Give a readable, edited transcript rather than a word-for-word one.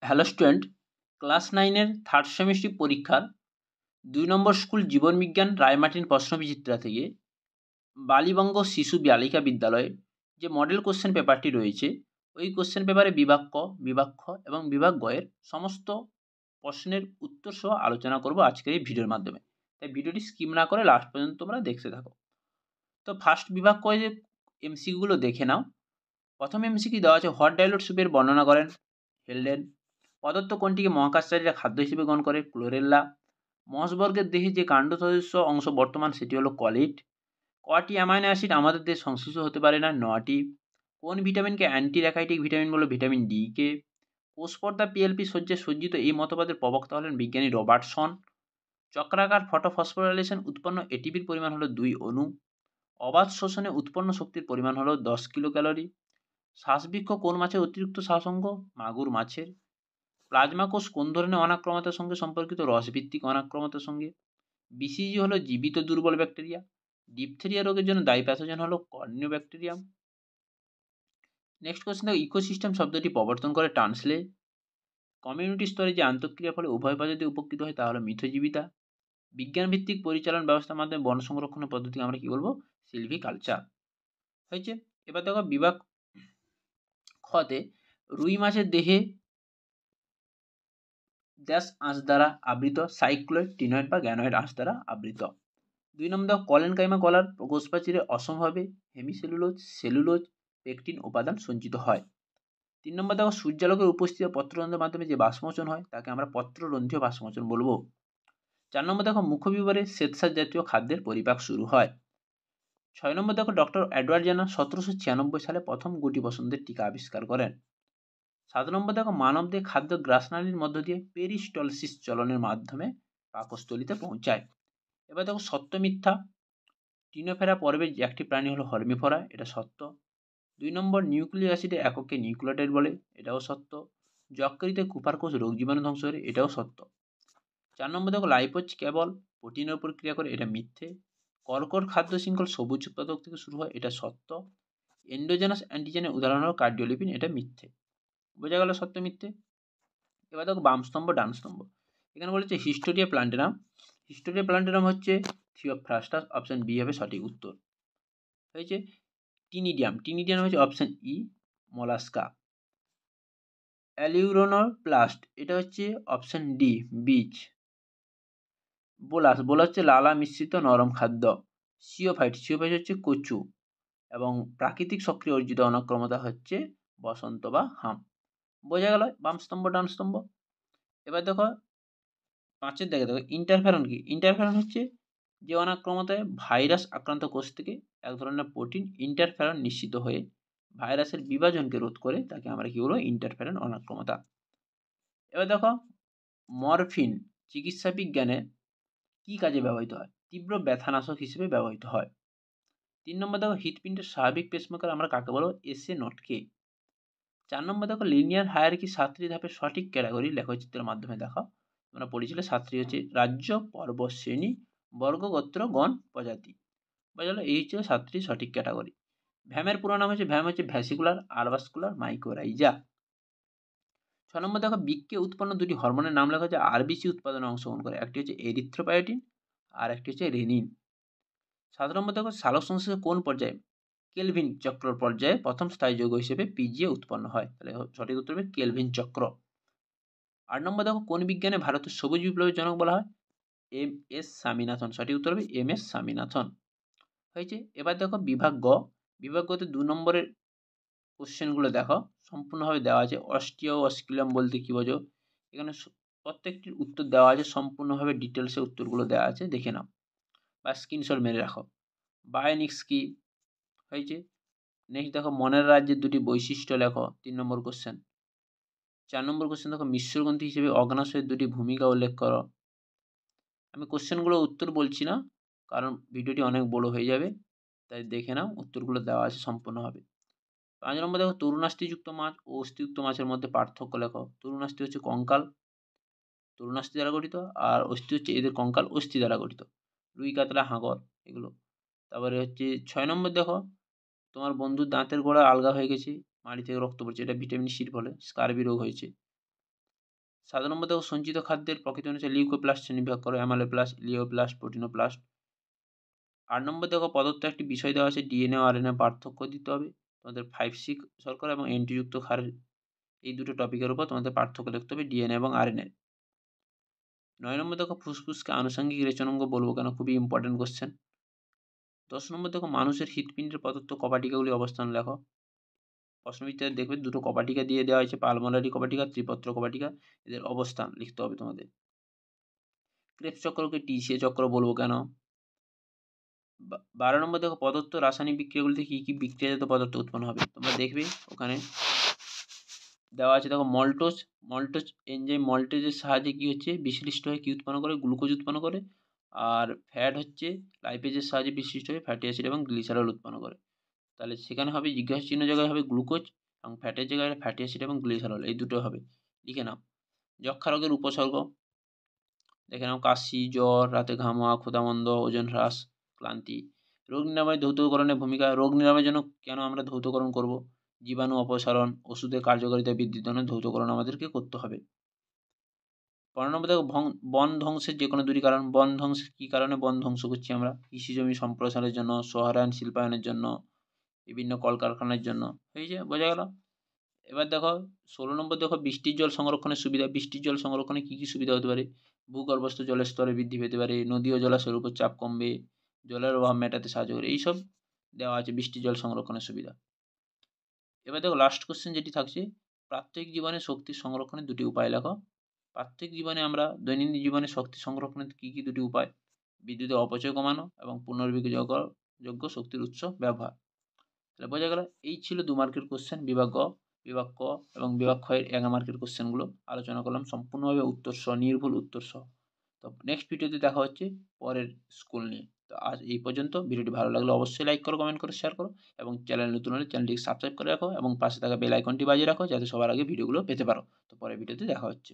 Hello student, class 9-এর third semester পরীক্ষার 2 নম্বর school জীবনবিজ্ঞান Ray Martin প্রশ্নবিচিত্রা থেকে বালিবঙ্গ শিশু বালিকা বিদ্যালয়ে যে মডেল কোশ্চেন পেপারটি রয়েছে, ওই কোশ্চেন পেপারে বিভাগ ক, বিভাগ খ এবং বিভাগ গ এর সমস্ত প্রশ্নের উত্তর সহ আলোচনা করব আজকের এই ভিডিওর মাধ্যমে। তাই ভিডিওটি স্কিপ না করে লাস্ট পর্যন্ত তোমরা দেখতে থাকো। তো ফার্স্ট বিভাগ ক যে এমসিকিউগুলো দেখে নাও। প্রথম এমসিকিউ দেওয়া আছে, হট ডাইলুট স্যুপের বর্ণনা করেন। হেলডেন। পদার্থ কোনটিকে মহাকাশচারীরা খাদ্য হিসেবে গ্রহণ করে? ক্লোরেল্লা। মহাসবর্গের দেহে যে কাণ্ড সদৃশ্য অংশ বর্তমান সেটি হলো কলিট। কটি অ্যামাইনো অ্যাসিড আমাদের দেহে সংশ্লিষ্ট হতে পারে না? 9টি। কোন ভিটামিনকে অ্যান্টি র্যাকাইটিক ভিটামিন বলে? ভিটামিন ডি কে। কোষপর্দা পিএলপি সজ্জায় সজ্জিত এই মতবাদের প্রবক্তা হলেন বিজ্ঞানী রবার্টসন। চক্রাকার ফটোফসফোরাইলেশন উৎপন্ন এটিপির পরিমাণ হলো 2 অণু। অবাধ শোষণে উৎপন্ন শক্তির পরিমাণ হলো 10 কিলো ক্যালোরি। শ্বাসবৃক্ষ কোন মাছের অতিরিক্ত শ্বাসঙ্গ? মাগুর মাছের। প্লাজমা কোষ কোন ধরনের অনাক্রমতার সঙ্গে সম্পর্কিত? রসভিত্তিক অনাক্রমতার সঙ্গে। বিসিজি হলো জীবিত দুর্বল ব্যাকটেরিয়া। ডিপথেরিয়া রোগের জন্য দায়ী প্যাথোজেন হলো কর্নিও ব্যাকটেরিয়াম। নেক্সট কোশ্চেন দেখো, ইকোসিস্টেম শব্দটি প্রবর্তন করে টানসলে। কমিউনিটি স্তরে যে আন্তঃক্রিয়ার ফলে উভয় প্রজাতি উপকৃত হয় তা হলো মিথজীবিতা। বিজ্ঞান ভিত্তিক পরিচালন ব্যবস্থার মাধ্যমে বন সংরক্ষণের পদ্ধতিকে আমরা কি বলবো? সিলভিকালচার। হয়েছে। এবার দেখো বিভাগ খতে, রুই মাছের দেহে ড্যাশ আঁশ দ্বারা আবৃত? সাইক্লোয়েড, টিনয়েড বা গ্যানয়েড আঁশ দ্বারা আবৃত। 2 নম্বর দেখো, কলেনকাইমা কলার কোষপ্রাচীরে অসমভাবে হেমিসেলুলোজ, সেলুলোজ, পেকটিন উপাদান সঞ্চিত হয়। 3 নম্বর দেখো, সূর্যালোকের উপস্থিতি পত্ররন্ধ্রের মাধ্যমে যে বাষ্পমোচন হয় তাকে আমরা পত্ররন্ধ্রীয় বাষ্পমোচন বলবো। 4 নম্বর দেখো, মুখবিবরে শ্বেতসার জাতীয় খাদ্যের পরিপাক শুরু হয়। 6 নম্বর দেখো, ডক্টর এডওয়ার্ড জেনার 1796 সালে প্রথম গুটি বসন্তের টিকা আবিষ্কার করেন। 7 নম্বর দেখো, মানবদেহে খাদ্য গ্রাসনালীর মধ্য দিয়ে পেরিস্টলসিস চলনের মাধ্যমে পাকস্থলীতে পৌঁছায়। এবার দেখো সত্য মিথ্যা। টিনোফেরা পর্বের যে একটি প্রাণী হলো হর্মিফরা, এটা সত্য। 2 নম্বর, নিউক্লিক অ্যাসিডের এককে নিউক্লিওটাইড বলে, এটাও সত্য। যকৃতে কুপারকোষ রোগ জীবাণু ধ্বংস করে, এটাও সত্য। 4 নম্বর দেখো, লাইপোজ কেবল প্রোটিনের উপর ক্রিয়া করে, এটা মিথ্যে। কর্কট খাদ্য শৃঙ্খল সবুজ উৎপাদক থেকে শুরু হয়, এটা সত্য। এন্ডোজেনাস অ্যান্টিজেনের উদাহরণ হলো কার্ডিওলিপিন, এটা মিথ্যে। বোঝা গেল সত্য মিথ্যে। এবার দেখো বাম স্তম্ভ ডান স্তম্ভ। এখানে বলেছে হিস্টোরিয়া প্লান্টেরাম। হিস্টোরিয়া প্লান্টেরাম হচ্ছে থিওফ্রাস্টাস, অপশন বি হবে সঠিক উত্তর। হয়েছে। টিনিডিয়াম, টিনিডিয়াম হচ্ছে অপশন ই মোলাস্কা। অ্যালিউরোনোপ্লাস্ট, এটা হচ্ছে অপশন ডি বীজ। বোলাস, বোলা হচ্ছে লালা মিশ্রিত নরম খাদ্য। সিওফাইট, সিওফাইট হচ্ছে কচু। এবং প্রাকৃতিক সক্রিয় অর্জিত অনাক্রমতা হচ্ছে বসন্ত বা হাম। বোঝা গেল বাম স্তম্ভ ডান স্তম্ভ। এবার দেখো 5-এর দেখে দেখো, ইন্টারফেরন কি? ইন্টারফেরন হচ্ছে যে অনাক্রমতায় ভাইরাস আক্রান্ত কোষ থেকে এক ধরনের প্রোটিন ইন্টারফেরন নিশ্চিত হয়ে ভাইরাসের বিভাজনকে রোধ করে, তাকে আমরা কি বলবো? ইন্টারফেরন অনাক্রমতা। এবার দেখো, মরফিন চিকিৎসা বিজ্ঞানে কি কাজে ব্যবহৃত হয়? তীব্র ব্যথানাশক হিসেবে ব্যবহৃত হয়। 3 নম্বর দেখো, হৃৎপিণ্ডের স্বাভাবিক পেসমেকার আমরা কাকে বলবো? এসএ নটকে। 4 নম্বর দেখো, লিনিয়ার হায়ারার্কি 7টি ধাপের সঠিক ক্যাটাগরি লেখচিত্রের মাধ্যমে দেখাও। আমরা পড়েছিল 7টি হচ্ছে রাজ্য, পর্বত, শ্রেণী, বর্গ, গোত্র, গণ, প্রজাতি। বোঝা গেল, এই হচ্ছে 7টি সঠিক ক্যাটাগরি। ভ্যামের পুরো নাম হচ্ছে ভ্যাম হচ্ছে ভ্যাসিকুলার আরভাস্কুলার মাইকোরাইজা। 6 নম্বর দেখো, বৃক্কে উৎপন্ন দুটি হরমোনের নাম লেখা হচ্ছে আরবিসি উৎপাদনে অংশগ্রহণ করে। একটি হচ্ছে এরিথ্রোপায়োটিন আর একটি হচ্ছে রেনিন। 7 নম্বর দেখো, সালোক সংশ্লেষের কোন পর্যায়ে? কেলভিন চক্র পর্যায়ে প্রথম স্থায়ী যৌগ হিসেবে পিজিএ উৎপন্ন হয়। তাহলে সঠিক উত্তর হবে কেলভিন চক্র। 8 নম্বর দেখো, কোন বিজ্ঞানে ভারতের সবুজ বিপ্লবের জনক বলা হয়? M S Swaminathan. সঠিক উত্তর হবে এম এস স্বামীনাথন। হয়েছে। এবার দেখো বিভাগ গ। বিভাগ গতে 2 নম্বরের কোশ্চেনগুলো দেখো, সম্পূর্ণভাবে দেওয়া আছে। অস্টিও অস্কিলাম বলতে কি বোঝো? এখানে প্রত্যেকটির উত্তর দেওয়া আছে, সম্পূর্ণভাবে ডিটেলসে উত্তরগুলো দেওয়া আছে, দেখে নাও বা স্ক্রিনশট মেরে রাখো। বায়োনিক্স কি? হয়েছে। নেক্সট দেখো, মনের রাজ্যের দুটি বৈশিষ্ট্য লেখো, 3 নম্বর কোশ্চেন। 4 নম্বর কোশ্চেন দেখো, মিশ্রগ্রন্থি হিসেবে অগ্নাশয়ের দুটি ভূমিকা উল্লেখ করো। আমি কোশ্চেনগুলোর উত্তর বলছি না, কারণ ভিডিওটি অনেক বড় হয়ে যাবে, তাই দেখে নাও, উত্তরগুলো দেওয়া আছে সম্পূর্ণভাবে। 5 নম্বর দেখো, তরুণাস্থিযুক্ত মাছ ও অস্থিযুক্ত মাছের মধ্যে পার্থক্য লেখো। তরুণাস্থি হচ্ছে কঙ্কাল, তরুণাস্থি দ্বারা গঠিত, আর অস্থি হচ্ছে এদের কঙ্কাল অস্থি দ্বারা গঠিত। রুই, কাতলা, হাঙর এগুলো। তারপরে হচ্ছে 6 নম্বর দেখো, তোমার বন্ধুর দাঁতের গোড়া আলগা হয়ে গেছে, মাড়ি থেকে রক্ত পড়ছে, এটা ভিটামিন সির ফলে স্কারবি রোগ হয়েছে। 7 নম্বর দেখো সঞ্চিত খাদ্যের প্রকৃতি অনুসারে লিউকোপ্লাস্ট শ্রেণীবিভাগ করো, অ্যামাইলোপ্লাস্ট, ইলিওপ্লাস্ট, প্রোটিনোপ্লাস্ট। 8 নম্বর দেখো প্রদত্ত একটি বিষয় দেওয়া আছে, ডিএনএ ও আরএনএ পার্থক্য দিতে হবে। তোমাদের 5C শর্করা এবং এন্টিযুক্ত ক্ষারের এই দুটো টপিকের উপর তোমাদের পার্থক্য লিখতে হবে, ডিএনএ এবং আরএনএ। 9 নম্বর দেখো ফুসফুসকে আনুষঙ্গিক রেচনাঙ্গ বলবো কেন, খুবই ইম্পর্টেন্ট কোশ্চেন। 10 নম্বর দেখো মানুষের হৃৎপিণ্ডের প্রদত্ত কপাটিকাগুলি অবস্থান লেখো। প্রশ্নবিদ্যায় দেখবে দুটো কপাটিকা দিয়ে দেওয়া হয়েছে, পালমোনারি কপাটিকা, ত্রিপত্র কপাটিকা, এদের অবস্থান লিখতে হবে তোমাদের। ক্রেবস চক্রকে টিসিএ চক্র বলবো কেন। 12 নম্বর দেখো প্রদত্ত রাসায়নিক বিক্রিয়াগুলিতে কী কী বিক্রিয়াজাত পদার্থ উৎপন্ন হবে, তোমরা দেখবে ওখানে দেওয়া আছে। দেখো মল্টোজ এনজাইম মল্টেজের সাহায্যে কী হচ্ছে, বিশ্লিষ্ট হয়ে কী উৎপন্ন করে, গ্লুকোজ উৎপন্ন করে। আর ফ্যাট হচ্ছে লাইপেজের সাহায্যে বিশ্লিষ্ট হয়ে ফ্যাটি অ্যাসিড এবং গ্লিসারল উৎপন্ন করে। তাহলে সেখানে হবে জিজ্ঞাসা চিহ্ন জায়গায় হবে গ্লুকোজ, এবং ফ্যাটের জায়গায় ফ্যাটি অ্যাসিড এবং গ্লিসারল, এই দুটো হবে, লিখে নাও। যক্ষ্মা রোগের উপসর্গ দেখে নাও, কাশি, জ্বর, রাতে ঘাম হওয়া, ক্ষুধামন্দ, ওজন হ্রাস, ক্লান্তি। রোগ নিরাময় ধৌতকরণের ভূমিকা, রোগ নিরাময়ের জন্য কেন আমরা ধৌতকরণ করব, জীবাণু অপসারণ, ওষুধের কার্যকারিতা বৃদ্ধির জন্য ধৌতকরণ আমাদেরকে করতে হবে। 15 নম্বর দেখো বন ধ্বংসের যে কোনো দুটি কারণ। বন ধ্বংসের কী কারণে বন ধ্বংস করছি আমরা, কৃষি জমি সম্প্রসারের জন্য, শহরায়ন শিল্পায়নের জন্য, বিভিন্ন কলকারখানার জন্য, হয়েছে, বোঝা গেল। এবার দেখো 16 নম্বর দেখো বৃষ্টির জল সংরক্ষণের সুবিধা। বৃষ্টির জল সংরক্ষণে কী কী সুবিধা হতে পারে, ভূগর্ভস্থ জলের স্তরে বৃদ্ধি পেতে পারে, নদী ও জলাশয়ের উপর চাপ কমবে, জলের অভাব মেটাতে সাহায্য করে, এইসব দেওয়া আছে বৃষ্টির জল সংরক্ষণের সুবিধা। এবার দেখো লাস্ট কোশ্চেন যেটি থাকছে, প্রাত্যহিক জীবনে শক্তি সংরক্ষণের দুটি উপায় লেখো। প্রাত্যহিক জীবনে আমরা দৈনন্দিন জীবনে শক্তি সংরক্ষণের কী কী দুটি উপায়, বিদ্যুতের অপচয় কমানো এবং পুনর্বিয়োগযোগ্য শক্তির উৎস ব্যবহার। তাহলে বোঝা গেল, এই ছিল 2 মার্কের কোশ্চেন, বিভাগ গ, বিভাগ ক এবং বিভাগ খ এর 11 মার্কের কোশ্চেনগুলো আলোচনা করলাম সম্পূর্ণভাবে উত্তর সহ, নির্ভুল উত্তর সহ। তো নেক্সট ভিডিওতে দেখা হচ্ছে পরের স্কুল নিয়ে। তো আজ এই পর্যন্ত। ভিডিওটি ভালো লাগলে অবশ্যই লাইক করো, কমেন্ট করো, শেয়ার করো এবং চ্যানেল নতুন হলে চ্যানেলটিকে সাবস্ক্রাইব করে রাখো এবং পাশে থাকা বেল আইকনটি বাজিয়ে রাখো, যাতে সবার আগে ভিডিওগুলো পেতে পারো। তো পরের ভিডিওতে দেখা হচ্ছে।